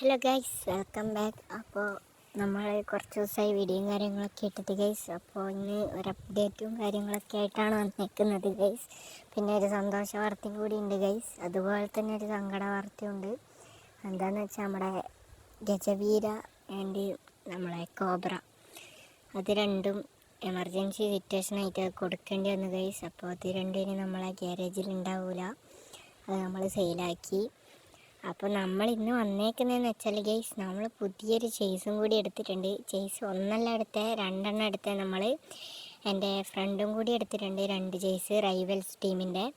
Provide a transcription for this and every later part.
Hello guys, welcome back. അപ്പോൾ നമ്മൾ കുറച്ച് ദിവസമായി വീഡിയോയും കാര്യങ്ങളൊക്കെ ഇട്ടിട്ട് ഗൈസ്. അപ്പോൾ ഇന്ന് ഒരു അപ്ഡേറ്റും കാര്യങ്ങളൊക്കെ ആയിട്ടാണ് വന്നേക്കുന്നത് ഗൈസ്. പിന്നെ ഒരു സന്തോഷ വാർത്തയും കൂടി ഉണ്ട് ഗൈസ്. അതുപോലെ തന്നെ ഒരു സങ്കട വാർത്തയുണ്ട്. എന്താണെന്ന് വെച്ചാൽ നമ്മുടെ ഗജവീര ആൻഡ് നമ്മളെ കോബ്ര അത് രണ്ടും എമർജൻസി സിറ്റുവേഷനായിട്ട് കൊടുക്കേണ്ടി വന്നു ഗൈസ്. അപ്പോൾ അത് രണ്ടും ഇനി നമ്മളെ ഗ്യാരേജിൽ ഉണ്ടാവില്ല, അത് നമ്മൾ സെയിലാക്കി. അപ്പോൾ നമ്മൾ ഇന്ന് വന്നേക്കുന്നതെന്ന് വെച്ചാൽ ഗൈസ്, നമ്മൾ പുതിയൊരു ചേസും കൂടി എടുത്തിട്ടുണ്ട്. ചേസ് ഒന്നല്ല എടുത്തേ, രണ്ടെണ്ണം എടുത്തേ. നമ്മൾ എൻ്റെ ഫ്രണ്ടും കൂടി എടുത്തിട്ടുണ്ട് 2 ചേസ് റൈവൽസ് ടീമിൻ്റെ.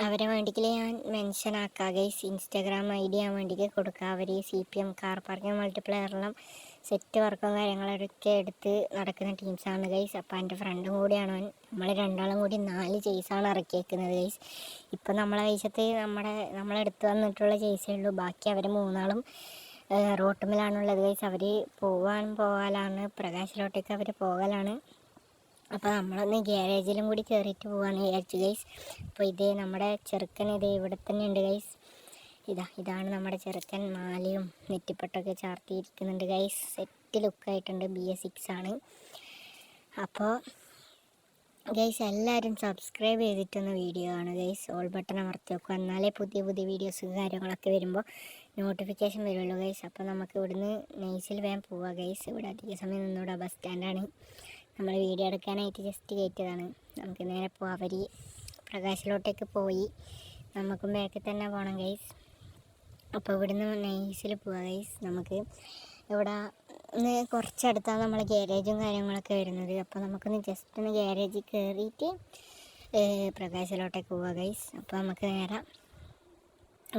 അവരെ വേണ്ടിക്ക് ഞാൻ മെൻഷൻ ആക്കാം ഗൈസ്, ഇൻസ്റ്റാഗ്രാം ID ഞാൻ വേണ്ടിക്ക് കൊടുക്കുക. അവർ CPM കാർ പാർക്കിംഗ് മൾട്ടിപ്ലെയറെല്ലാം സെറ്റ് വർക്കും കാര്യങ്ങളൊക്കെ എടുത്ത് നടക്കുന്ന ടീംസാണ് ഗൈസ്. അപ്പോൾ എൻ്റെ ഫ്രണ്ടും കൂടിയാണ് അവൻ. നമ്മൾ രണ്ടാളും കൂടി 4 ചേസാണ് ഇറക്കിയേക്കുന്നത് ഗൈസ്. ഇപ്പം നമ്മളെ വയസ്സത്ത് നമ്മളെടുത്ത് വന്നിട്ടുള്ള ചേസേ ഉള്ളൂ. ബാക്കി അവർ 3 റോട്ടുമിലാണുള്ളത് ഗൈസ്. അവർ പോകാലാണ്, പ്രകാശിലോട്ടേക്ക് അവർ പോകലാണ്. അപ്പോൾ നമ്മളൊന്ന് ഗ്യാരേജിലും കൂടി കയറിയിട്ട് പോകാമെന്ന് വിചാരിച്ചു ഗൈസ്. അപ്പോൾ ഇത് നമ്മുടെ ചെറുക്കൻ ഇവിടെ തന്നെ ഉണ്ട് ഗൈസ്. ഇതാണ് നമ്മുടെ ചെറുക്കൻ. മാലയും നെറ്റിപ്പട്ടൊക്കെ ചാർത്തിയിരിക്കുന്നുണ്ട് ഗൈസ്. സെറ്റ് ലുക്കായിട്ടുണ്ട്. BS6 ആണ്. അപ്പോൾ ഗൈസ് എല്ലാവരും സബ്സ്ക്രൈബ് ചെയ്തിട്ടൊന്ന് വീഡിയോ ആണ് ഗൈസ്. ഓൾ ബട്ടൺ അമർത്തി വെക്കുക, എന്നാലേ പുതിയ വീഡിയോസും കാര്യങ്ങളൊക്കെ വരുമ്പോൾ നോട്ടിഫിക്കേഷൻ വരുള്ളൂ ഗൈസ്. അപ്പോൾ നമുക്ക് ഇവിടുന്ന് നൈസിൽ വേഗം പോവുക ഗൈസ്. ഇവിടെ അധിക സമയം നിന്നൂടെ, ബസ് സ്റ്റാൻഡാണ്. നമ്മൾ വീഡിയോ എടുക്കാനായിട്ട് ജസ്റ്റ് കയറ്റിയതാണ്. നമുക്ക് നേരെ പോവാം. അവർ പ്രകാശിലോട്ടേക്ക് പോയി, നമുക്കും ബാക്കിൽ തന്നെ പോകണം ഗൈസ്. അപ്പോൾ ഇവിടുന്ന് നൈസിൽ പോവാം ഗൈസ്. നമുക്ക് ഇവിടെ കുറച്ചടുത്താണ് നമ്മളെ ഗ്യാരേജും കാര്യങ്ങളൊക്കെ വരുന്നത്. അപ്പോൾ നമുക്കൊന്ന് ജസ്റ്റ് ഒന്ന് ഗ്യാരേജിൽ കയറിയിട്ട് പ്രകാശിലോട്ടേക്ക് പോവുക ഗൈസ്. അപ്പോൾ നമുക്ക് നേരെ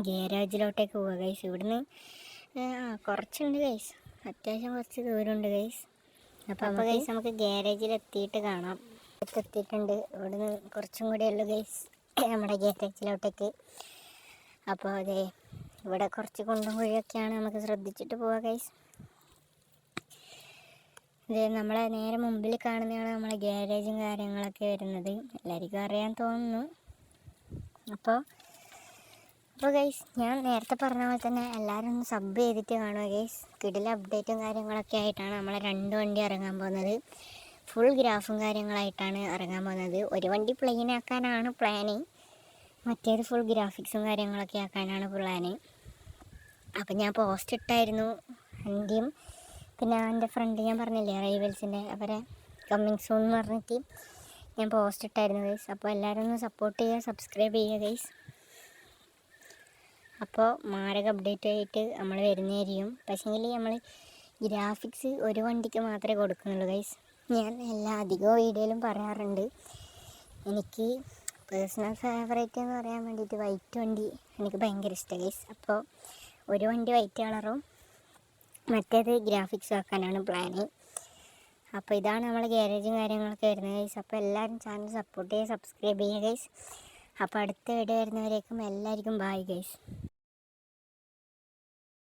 ഗ്യാരേജിലോട്ടേക്ക് പോവുക ഗൈസ്. ഇവിടുന്ന് കുറച്ചുണ്ട് ഗൈസ്, അത്യാവശ്യം കുറച്ച് ദൂരമുണ്ട് ഗൈസ്. അപ്പോൾ ഗൈസ് നമുക്ക് ഗ്യാരേജിൽ എത്തിയിട്ട് കാണാം. എത്തിയിട്ടുണ്ട്. ഇവിടുന്ന് കുറച്ചും കൂടെ ഉള്ളു ഗൈസ് നമ്മുടെ ഗ്യാരേജിലോട്ടേക്ക്. അപ്പോൾ അതെ, ഇവിടെ കുറച്ച് കുണ്ടും കുഴിയൊക്കെയാണ്, നമുക്ക് ശ്രദ്ധിച്ചിട്ട് പോവാം ഗൈസ്. ഇത് നമ്മളെ നേരെ മുമ്പിൽ കാണുന്നതാണ് നമ്മളെ ഗ്യാരേജും കാര്യങ്ങളൊക്കെ വരുന്നത്. എല്ലാവർക്കും അറിയാൻ തോന്നുന്നു. അപ്പോൾ ഗൈസ്, ഞാൻ നേരത്തെ പറഞ്ഞ പോലെ തന്നെ എല്ലാവരും ഒന്ന് സബ് ചെയ്തിട്ട് കാണുക ഗൈസ്. കിടില അപ്ഡേറ്റും കാര്യങ്ങളൊക്കെ ആയിട്ടാണ് നമ്മളെ 2 വണ്ടി ഇറങ്ങാൻ പോകുന്നത്. ഫുൾ ഗ്രാഫും കാര്യങ്ങളായിട്ടാണ് ഇറങ്ങാൻ പോകുന്നത്. ഒരു വണ്ടി പ്ലെയിൻ ആക്കാനാണ് പ്ലാന്, മറ്റേത് ഫുൾ ഗ്രാഫിക്സും കാര്യങ്ങളൊക്കെ ആക്കാനാണ് പ്ലാന്. അപ്പം ഞാൻ പോസ്റ്റ് ഇട്ടായിരുന്നു വണ്ടിയും, പിന്നെ എൻ്റെ ഫ്രണ്ട് ഞാൻ പറഞ്ഞില്ലേ റൈവൽസിൻ്റെ, അവരെ കമ്മിങ് സൂൺ എന്ന് പറഞ്ഞിട്ട് ഞാൻ പോസ്റ്റ് ഇട്ടായിരുന്നു ഗൈസ്. അപ്പോൾ എല്ലാവരും ഒന്ന് സപ്പോർട്ട് ചെയ്യുക, സബ്സ്ക്രൈബ് ചെയ്യുക ഗൈസ്. അപ്പോൾ മാരക അപ്ഡേറ്റ് ആയിട്ട് നമ്മൾ വരുന്നതായിരിക്കും. പക്ഷേങ്കിൽ നമ്മൾ ഗ്രാഫിക്സ് ഒരു വണ്ടിക്ക് മാത്രമേ കൊടുക്കുന്നുള്ളൂ ഗൈസ്. ഞാൻ അധികവും വീഡിയോയിലും പറയാറുണ്ട്, എനിക്ക് പേഴ്സണൽ ഫേവറേറ്റ് എന്ന് പറയാൻ വേണ്ടിയിട്ട് വൈറ്റ് വണ്ടി എനിക്ക് ഭയങ്കര ഇഷ്ടമാണ് ഗൈസ്. അപ്പോൾ ഒരു വണ്ടി വൈറ്റ് കളറും മറ്റേത് ഗ്രാഫിക്സ് ആക്കാനാണ് പ്ലാന്. അപ്പോൾ ഇതാണ് നമ്മളെ ഗ്യാരേജും കാര്യങ്ങളൊക്കെ വരുന്നത് ഗൈസ്. അപ്പോൾ എല്ലാവരും ചാനൽ സപ്പോർട്ട് ചെയ്യുക, സബ്സ്ക്രൈബ് ചെയ്യുക ഗൈസ്. അപ്പോൾ അടുത്ത വീഡിയോ വരുന്നവരേക്കും എല്ലാവർക്കും ബൈ ഗൈസ്.